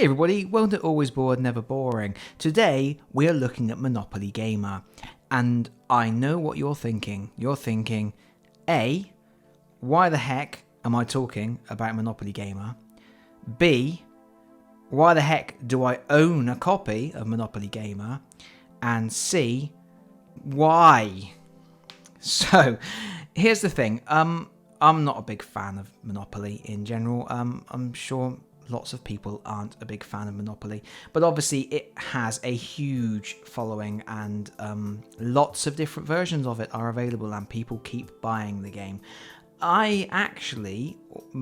everybody, welcome to Always Bored, Never Boring. Today we are looking at Monopoly Gamer, and I know what you're thinking. You're thinking, A, why the heck am I talking about Monopoly Gamer? B, why the heck do I own a copy of Monopoly Gamer? And C, why? So, here's the thing. I'm not a big fan of Monopoly in general. I'm sure lots of people aren't a big fan of Monopoly, but obviously it has a huge following, and lots of different versions of it are available, and people keep buying the game. I actually,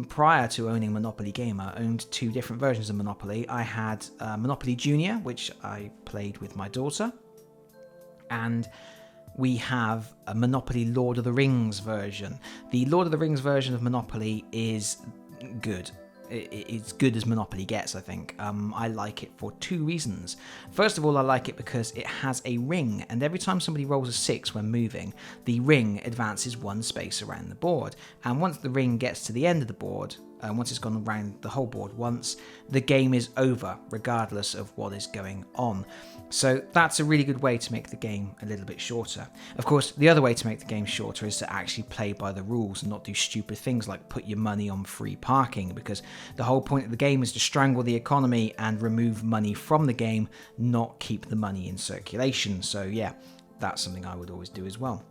prior to owning Monopoly Gamer, owned two different versions of Monopoly. I had Monopoly Junior, which I played with my daughter, and we have a Monopoly Lord of the Rings version. The Lord of the Rings version of Monopoly is good. It's good as Monopoly gets, I think. I like it for two reasons. First of all, I like it because it has a ring, and every time somebody rolls a 6 when moving, the ring advances one space around the board. And once the ring gets to the end of the board, once it's gone around the whole board once, the game is over, regardless of what is going on. So that's a really good way to make the game a little bit shorter. Of course, the other way to make the game shorter is to actually play by the rules and not do stupid things like put your money on free parking, because the whole point of the game is to strangle the economy and remove money from the game, not keep the money in circulation. So yeah, that's something I would always do as well.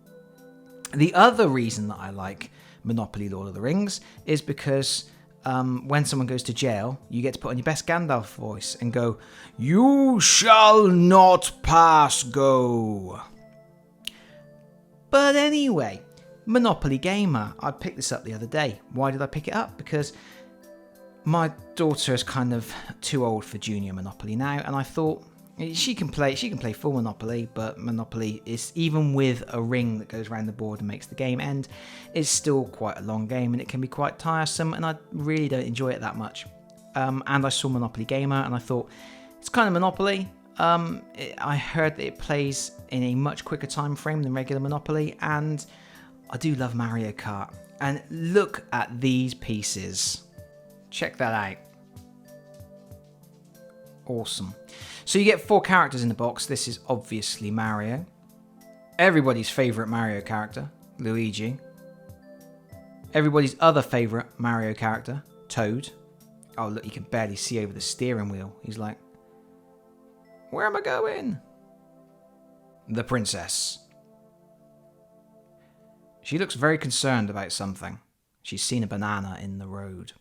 The other reason that I like Monopoly Lord of the Rings is because when someone goes to jail, you get to put on your best Gandalf voice and go, "You shall not pass go." But anyway, Monopoly Gamer. I picked this up the other day. Why did I pick it up? Because my daughter is kind of too old for junior Monopoly now, and I thought she can play full Monopoly, but Monopoly is, even with a ring that goes around the board and makes the game end, is still quite a long game, and it can be quite tiresome, and I really don't enjoy it that much. And I saw Monopoly Gamer, and I thought, it's kind of Monopoly. I heard that it plays in a much quicker time frame than regular Monopoly, and I do love Mario Kart. And look at these pieces. Check that out. Awesome. So you get 4 characters in the box. This is obviously Mario. Everybody's favourite Mario character, Luigi. Everybody's other favourite Mario character, Toad. Oh look, you can barely see over the steering wheel. He's like, where am I going? The princess. She looks very concerned about something. She's seen a banana in the road.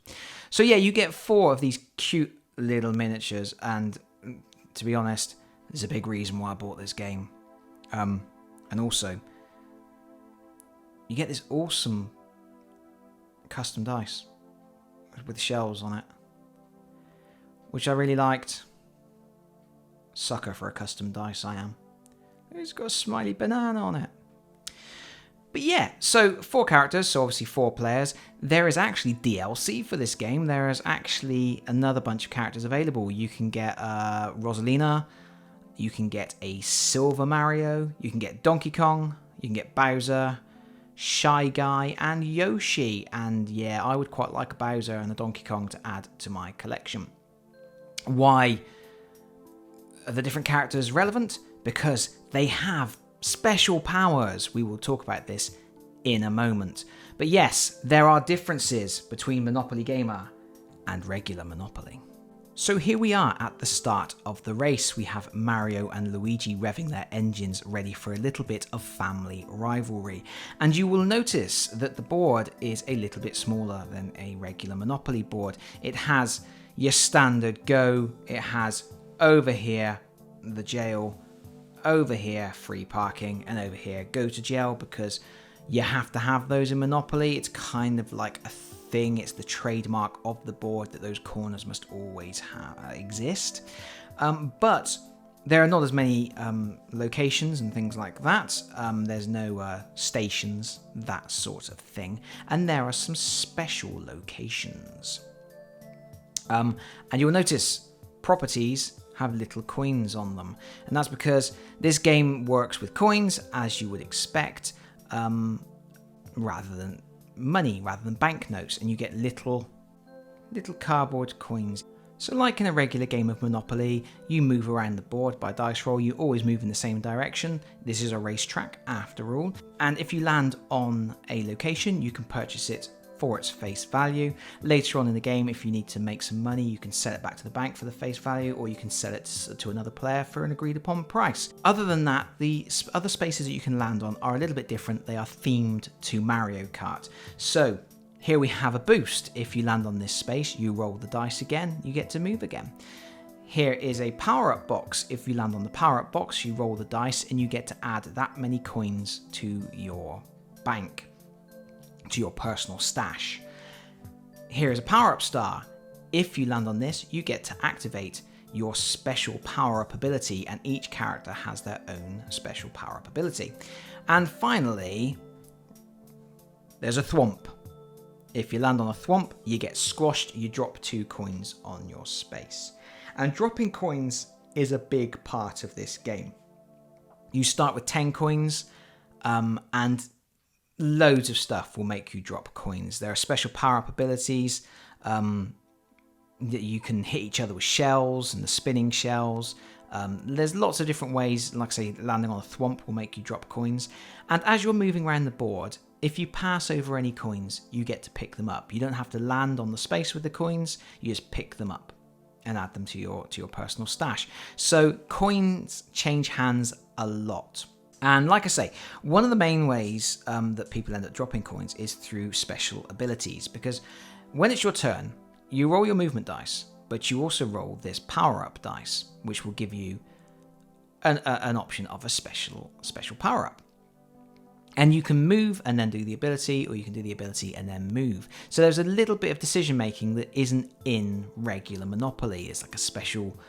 So yeah, you get 4 of these cute little miniatures, and to be honest, there's a big reason why I bought this game. And also, you get this awesome custom dice with shells on it, which I really liked. Sucker for a custom dice, I am. It's got a smiley banana on it. But yeah, so 4 characters, so obviously 4 players. There is actually DLC for this game. There is actually another bunch of characters available. You can get Rosalina, you can get a Silver Mario, you can get Donkey Kong, you can get Bowser, Shy Guy, and Yoshi. And yeah, I would quite like a Bowser and a Donkey Kong to add to my collection. Why are the different characters relevant? Because they have special powers. We will talk about this in a moment. But yes, there are differences between Monopoly Gamer and regular Monopoly. So here we are at the start of the race. We have Mario and Luigi revving their engines, ready for a little bit of family rivalry. And you will notice that the board is a little bit smaller than a regular Monopoly board. It has your standard go, it has over here the jail, over here free parking, and over here go to jail, because you have to have those in Monopoly. It's kind of like a thing. It's the trademark of the board that those corners must always exist. But there are not as many locations and things like that. There's no stations, that sort of thing. And there are some special locations. And you'll notice properties have little coins on them, and that's because this game works with coins, as you would expect, rather than money, rather than banknotes, and you get little cardboard coins. So like in a regular game of Monopoly, you move around the board by dice roll, you always move in the same direction. This is a racetrack after all. And if you land on a location, you can purchase it for its face value. Later on in the game, if you need to make some money, you can sell it back to the bank for the face value, or you can sell it to another player for an agreed upon price. Other than that, the other spaces that you can land on are a little bit different. They are themed to Mario Kart. So here we have a boost. If you land on this space, you roll the dice again, you get to move again. Here is a power-up box. If you land on the power-up box, you roll the dice and you get to add that many coins to your bank, to your personal stash. Here is a power-up star. If you land on this, you get to activate your special power-up ability, and each character has their own special power-up ability. And finally, there's a thwomp. If you land on a thwomp, you get squashed, you drop 2 coins on your space. And dropping coins is a big part of this game. You start with 10 coins, and loads of stuff will make you drop coins. There are special power-up abilities that you can hit each other with shells and the spinning shells. There's lots of different ways. Like I say, landing on a thwomp will make you drop coins. And as you're moving around the board, if you pass over any coins, you get to pick them up. You don't have to land on the space with the coins, you just pick them up and add them to your personal stash. So coins change hands a lot. And like I say, one of the main ways that people end up dropping coins is through special abilities, because when it's your turn, you roll your movement dice, but you also roll this power-up dice, which will give you an option of a special power-up. And you can move and then do the ability, or you can do the ability and then move. So there's a little bit of decision making that isn't in regular Monopoly. It's like a special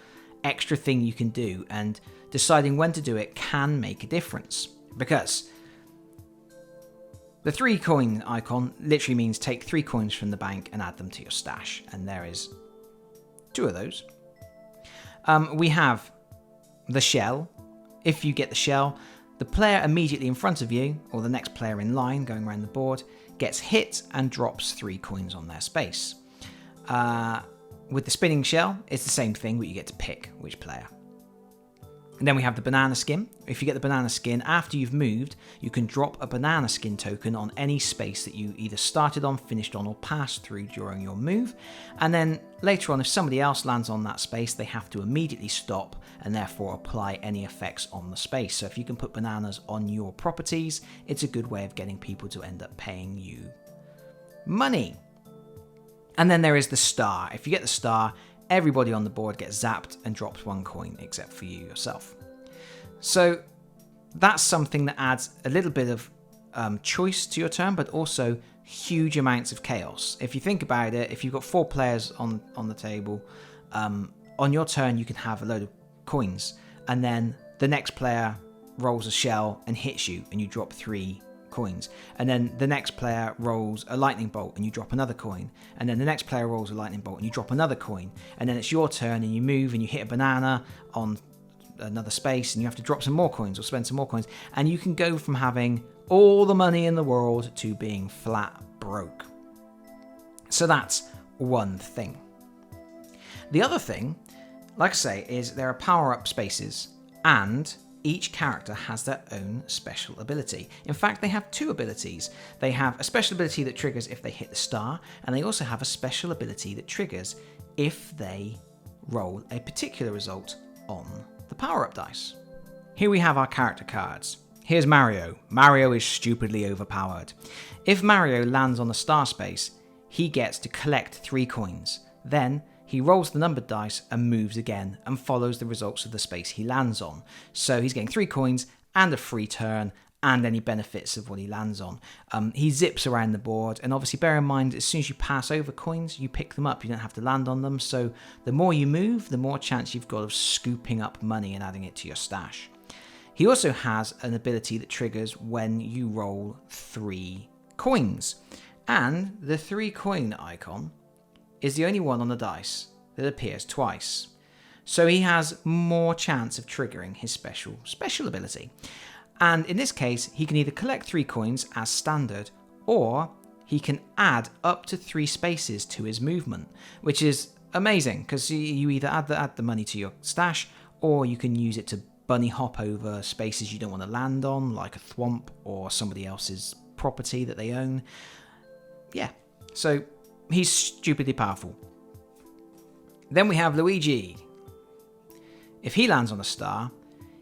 extra thing you can do, and deciding when to do it can make a difference, because the 3 coin icon literally means take 3 coins from the bank and add them to your stash, and there is 2 of those. We have the shell. If you get the shell, the player immediately in front of you, or the next player in line going around the board, gets hit and drops 3 coins on their space. With the spinning shell, it's the same thing, but you get to pick which player. And then we have the banana skin. If you get the banana skin, after you've moved, you can drop a banana skin token on any space that you either started on, finished on, or passed through during your move. And then later on, if somebody else lands on that space, they have to immediately stop and therefore apply any effects on the space. So if you can put bananas on your properties, it's a good way of getting people to end up paying you money. And then there is the star. If you get the star, everybody on the board gets zapped and drops 1 coin, except for you yourself. So that's something that adds a little bit of choice to your turn, but also huge amounts of chaos. If you think about it, if you've got 4 players on the table, on your turn you can have a load of coins, and then the next player rolls a shell and hits you, and you drop 3 coins, and then the next player rolls a lightning bolt and you drop another coin, and then the next player rolls a lightning bolt and you drop another coin, and then it's your turn and you move and you hit a banana on another space and you have to drop some more coins or spend some more coins, and you can go from having all the money in the world to being flat broke. So that's one thing. The other thing, like I say, is there are power-up spaces, and each character has their own special ability. In fact, they have 2 abilities. They have a special ability that triggers if they hit the star, and they also have a special ability that triggers if they roll a particular result on the power-up dice. Here we have our character cards. Here's Mario. Mario is stupidly overpowered. If Mario lands on the star space, he gets to collect 3 coins. Then he rolls the numbered dice and moves again and follows the results of the space he lands on. So he's getting 3 coins and a free turn and any benefits of what he lands on. He zips around the board, and obviously bear in mind, as soon as you pass over coins, you pick them up. You don't have to land on them. So the more you move, the more chance you've got of scooping up money and adding it to your stash. He also has an ability that triggers when you roll 3 coins. And the 3 coin icon is the only one on the dice that appears twice. So he has more chance of triggering his special ability. And in this case, he can either collect 3 coins as standard, or he can add up to 3 spaces to his movement, which is amazing, because you either add the money to your stash, or you can use it to bunny hop over spaces you don't want to land on, like a thwomp or somebody else's property that they own. Yeah, so he's stupidly powerful. Then we have Luigi. If he lands on a star,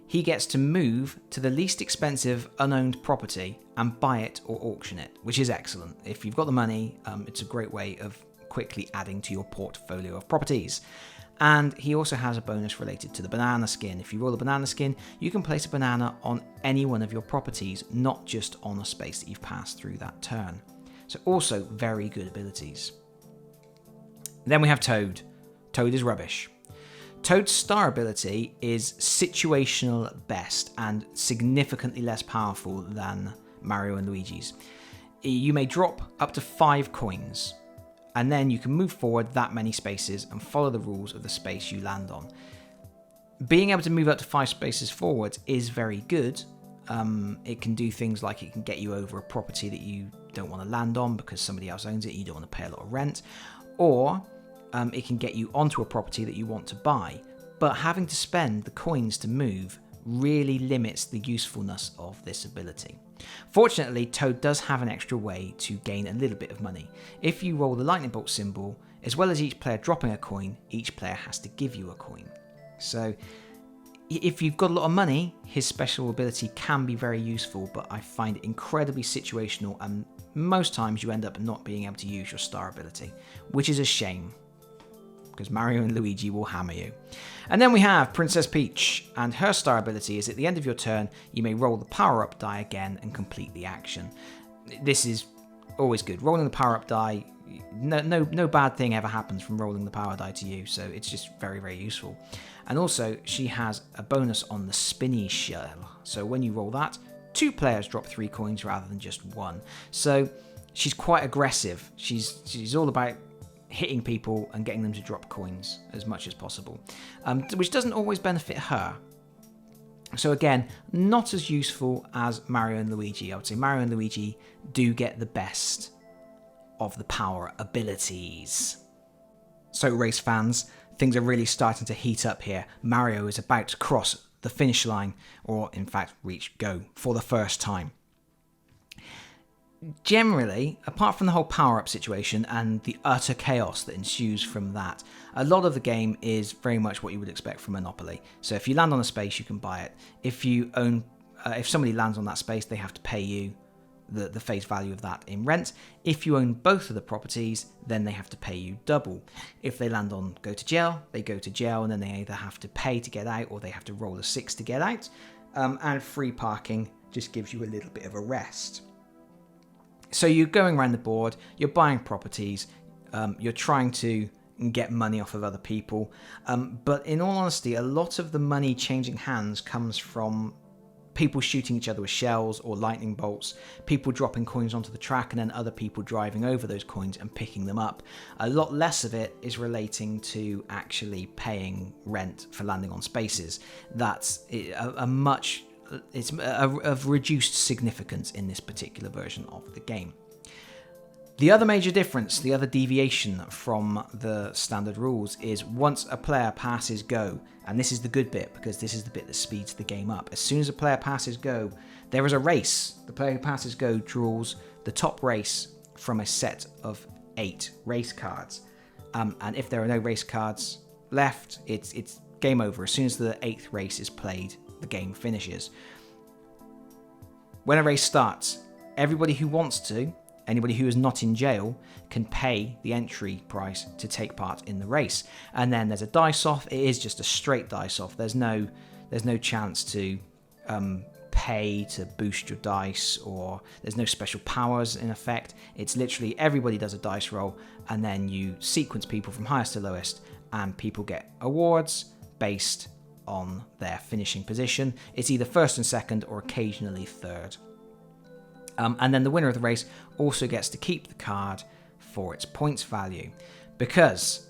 he gets to move to the least expensive unowned property and buy it or auction it, which is excellent. If you've got the money, it's a great way of quickly adding to your portfolio of properties. And he also has a bonus related to the banana skin. If you roll a banana skin, you can place a banana on any one of your properties, not just on a space that you've passed through that turn. So also very good abilities. Then we have Toad. Toad is rubbish. Toad's star ability is situational best and significantly less powerful than Mario and Luigi's. You may drop up to 5 coins, and then you can move forward that many spaces and follow the rules of the space you land on. Being able to move up to 5 spaces forward is very good. It can do things like it can get you over a property that you don't want to land on because somebody else owns it, you don't want to pay a lot of rent, or it can get you onto a property that you want to buy, but having to spend the coins to move really limits the usefulness of this ability. Fortunately, Toad does have an extra way to gain a little bit of money. If you roll the lightning bolt symbol, as well as each player dropping a coin, each player has to give you a coin. So if you've got a lot of money, his special ability can be very useful, but I find it incredibly situational, and most times you end up not being able to use your star ability, which is a shame, because Mario and Luigi will hammer you. And then we have Princess Peach, and her star ability is at the end of your turn, you may roll the power-up die again and complete the action. This is always good. Rolling the power-up die, no bad thing ever happens from rolling the power die to you, so it's just very, very useful. And also, she has a bonus on the spinny shell, so when you roll that, 2 players drop 3 coins rather than just 1. So she's quite aggressive. She's all about hitting people and getting them to drop coins as much as possible, which doesn't always benefit her. So again, not as useful as Mario and Luigi. I would say Mario and Luigi do get the best of the power abilities. So race fans, things are really starting to heat up here. Mario is about to cross the finish line, or in fact reach go for the first time. Generally, apart from the whole power-up situation and the utter chaos that ensues from that, a lot of the game is very much what you would expect from Monopoly. So if you land on a space, you can buy it. If somebody lands on that space, they have to pay you the face value of that in rent. If you own both of the properties, then they have to pay you double. If they land on go to jail, they go to jail, and then they either have to pay to get out or they have to roll a 6 to get out. And free parking just gives you a little bit of a rest. So you're going around the board, you're buying properties, you're trying to get money off of other people, but in all honesty, a lot of the money changing hands comes from people shooting each other with shells or lightning bolts, people dropping coins onto the track, and then other people driving over those coins and picking them up. A lot less of it is relating to actually paying rent for landing on spaces. That's it's of reduced significance in this particular version of the game. The other major difference, the other deviation from the standard rules, is once a player passes go, and this is the good bit because this is the bit that speeds the game up. As soon as a player passes go, there is a race. The player who passes go draws the top race from a set of 8 race cards. And if there are no race cards left, it's game over. As soon as the 8th race is played, the game finishes. When a race starts, everybody who wants to, anybody who is not in jail, can pay the entry price to take part in the race. And then there's a dice off. It is just a straight dice off. There's no chance to pay to boost your dice, or there's no special powers in effect. It's literally everybody does a dice roll, and then you sequence people from highest to lowest, and people get awards based on their finishing position. It's either first and second or occasionally third. And then the winner of the race also gets to keep the card for its points value, because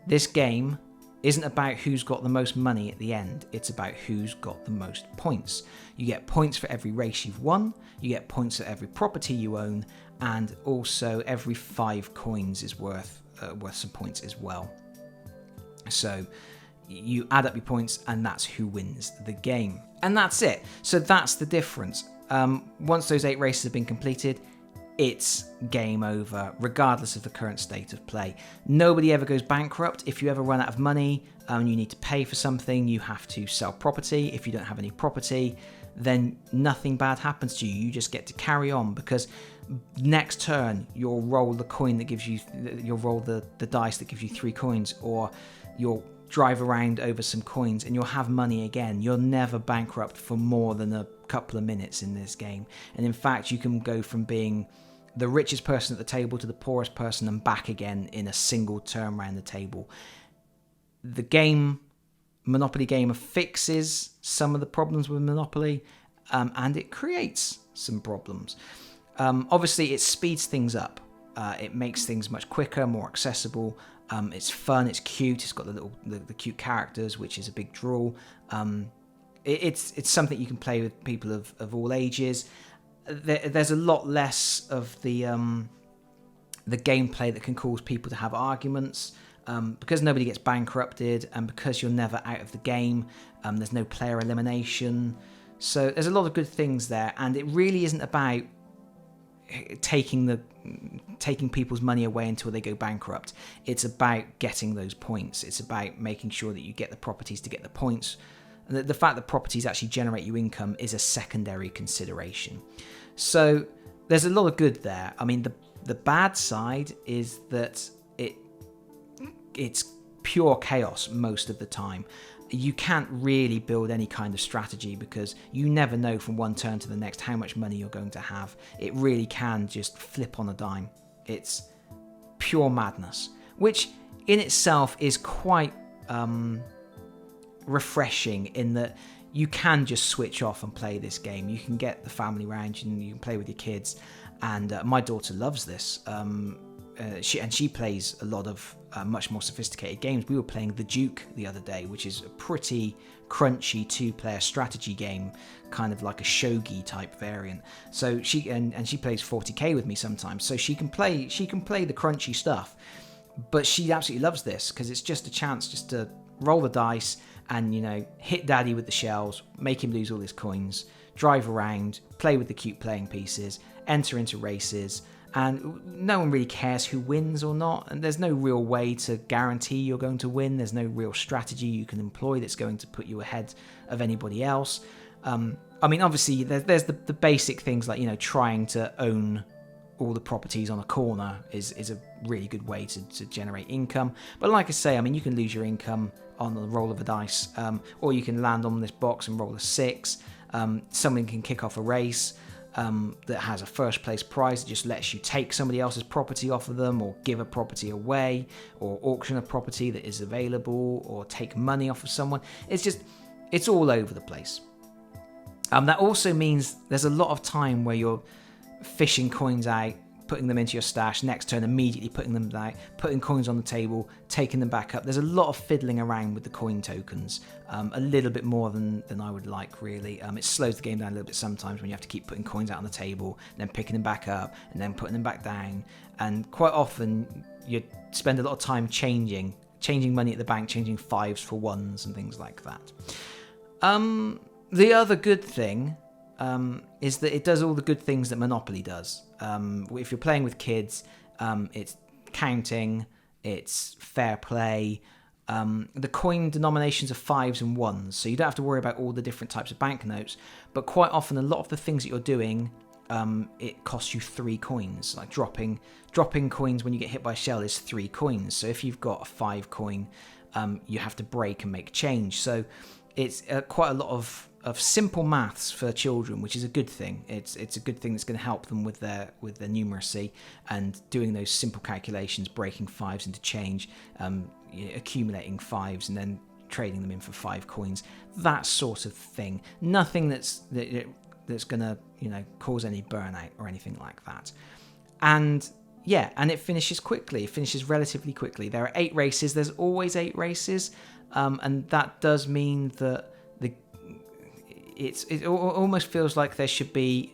this game isn't about who's got the most money at the end, it's about who's got the most points. You get points for every race you've won, you get points for every property you own, and also every 5 coins is worth some points as well. So you add up your points, and that's who wins the game. And that's it. So that's the difference. Once those 8 races have been completed, it's game over, regardless of the current state of play. Nobody ever goes bankrupt. If you ever run out of money and you need to pay for something, you have to sell property. If you don't have any property, then nothing bad happens to you. You just get to carry on, because next turn you'll roll the coin that gives you, you'll roll the dice that gives you 3 coins, or you'll drive around over some coins and you'll have money again. You're never bankrupt for more than a couple of minutes in this game. And in fact, you can go from being the richest person at the table to the poorest person and back again in a single turn around the table. The game, Monopoly Gamer, fixes some of the problems with Monopoly, and it creates some problems. Obviously, it speeds things up. It makes things much quicker, more accessible. It's fun, it's cute, it's got the cute characters, which is a big draw. It's something you can play with people of all ages. There's a lot less of the gameplay that can cause people to have arguments, because nobody gets bankrupted, and because you're never out of the game. There's no player elimination. So there's a lot of good things there, and it really isn't about taking people's money away until they go bankrupt. It's about getting those points. It's about making sure that you get the properties to get the points. And the fact that properties actually generate you income is a secondary consideration. So there's a lot of good there. I mean, the bad side is that it's pure chaos most of the time. You can't really build any kind of strategy, because you never know from one turn to the next how much money you're going to have. It really can just flip on a dime. It's pure madness, which in itself is quite refreshing, in that you can just switch off and play this game. You can get the family round and you can play with your kids, and my daughter loves this. She plays a lot of much more sophisticated games. We were playing The Duke the other day, which is a pretty crunchy 2-player strategy game, kind of like a shogi type variant. So she plays 40k with me sometimes, so she can play the crunchy stuff. But she absolutely loves this, because it's just a chance just to roll the dice and, hit daddy with the shells, make him lose all his coins, drive around, play with the cute playing pieces, enter into races. And no one really cares who wins or not, and there's no real way to guarantee you're going to win. There's no real strategy you can employ that's going to put you ahead of anybody else. I mean, obviously, there's the basic things like, trying to own all the properties on a corner is a really good way to generate income. But like I say, I mean, you can lose your income on the roll of a dice, or you can land on this box and roll a 6. Someone can kick off a race that has a first place prize that just lets you take somebody else's property off of them, or give a property away, or auction a property that is available, or take money off of someone. It's all over the place. That also means there's a lot of time where you're fishing coins out, putting them into your stash, next turn immediately putting them out, putting coins on the table, taking them back up. There's a lot of fiddling around with the coin tokens, a little bit more than I would like, really. It slows the game down a little bit sometimes when you have to keep putting coins out on the table, and then picking them back up, and then putting them back down. And quite often you spend a lot of time changing money at the bank, changing 5s for 1s and things like that. The other good thing is that it does all the good things that Monopoly does. If you're playing with kids, it's counting, it's fair play. The coin denominations are 5s and 1s, so you don't have to worry about all the different types of banknotes. But quite often, a lot of the things that you're doing, it costs you 3 coins. Like dropping coins when you get hit by a shell is 3 coins. So if you've got a 5 coin, you have to break and make change. So it's quite a lot of simple maths for children, which is a good thing. It's a good thing that's going to help them with their numeracy and doing those simple calculations, breaking 5s into change, accumulating 5s and then trading them in for 5 coins, that sort of thing. Nothing that's going to cause any burnout or anything like that. And it finishes quickly. It finishes relatively quickly. There are 8 races. There's always 8 races, and that does mean that it almost feels like there should be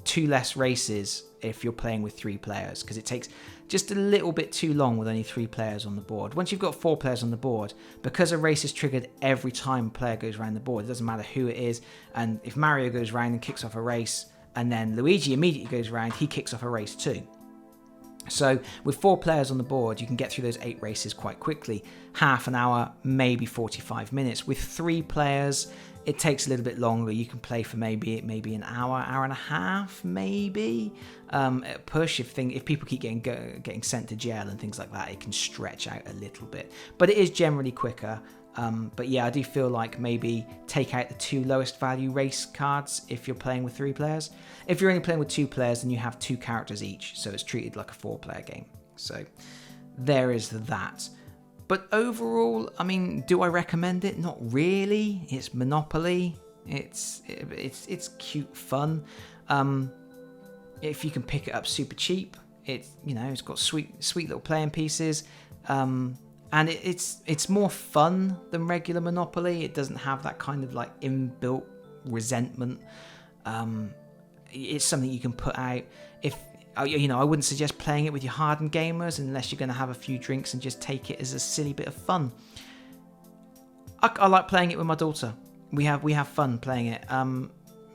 2 less races if you're playing with 3 players, because it takes just a little bit too long with only 3 players on the board. Once you've got 4 players on the board, because a race is triggered every time a player goes around the board, it doesn't matter who it is, and if Mario goes around and kicks off a race, and then Luigi immediately goes around, he kicks off a race too. So with 4 players on the board, you can get through those 8 races quite quickly. Half an hour, maybe 45 minutes. With 3 players, it takes a little bit longer. You can play for maybe an hour, hour and a half, maybe. At push, if people keep getting sent to jail and things like that, it can stretch out a little bit. But it is generally quicker. But yeah, I do feel like maybe take out the 2 lowest value race cards if you're playing with 3 players. If you're only playing with 2 players, then you have 2 characters each, so it's treated like a 4-player game. So there is that. But overall, I mean, do I recommend it? Not really. It's Monopoly. It's cute fun. If you can pick it up super cheap, it's got sweet little playing pieces. And it's more fun than regular Monopoly. It doesn't have that kind of like inbuilt resentment. It's something you can put out. I wouldn't suggest playing it with your hardened gamers unless you're going to have a few drinks and just take it as a silly bit of fun. I like playing it with my daughter. We have fun playing it.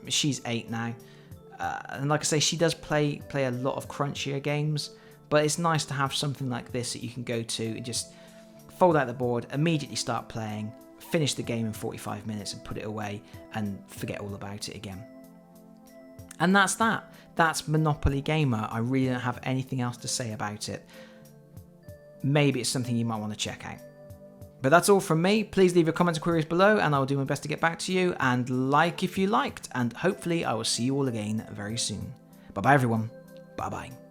She's 8 now, and like I say, she does play a lot of crunchier games. But it's nice to have something like this that you can go to and just fold out the board, immediately start playing, finish the game in 45 minutes and put it away and forget all about it again. And that's that. That's Monopoly Gamer. I really don't have anything else to say about it. Maybe it's something you might want to check out. But that's all from me. Please leave your comments and queries below and I will do my best to get back to you. And like if you liked. And hopefully I will see you all again very soon. Bye bye everyone. Bye bye.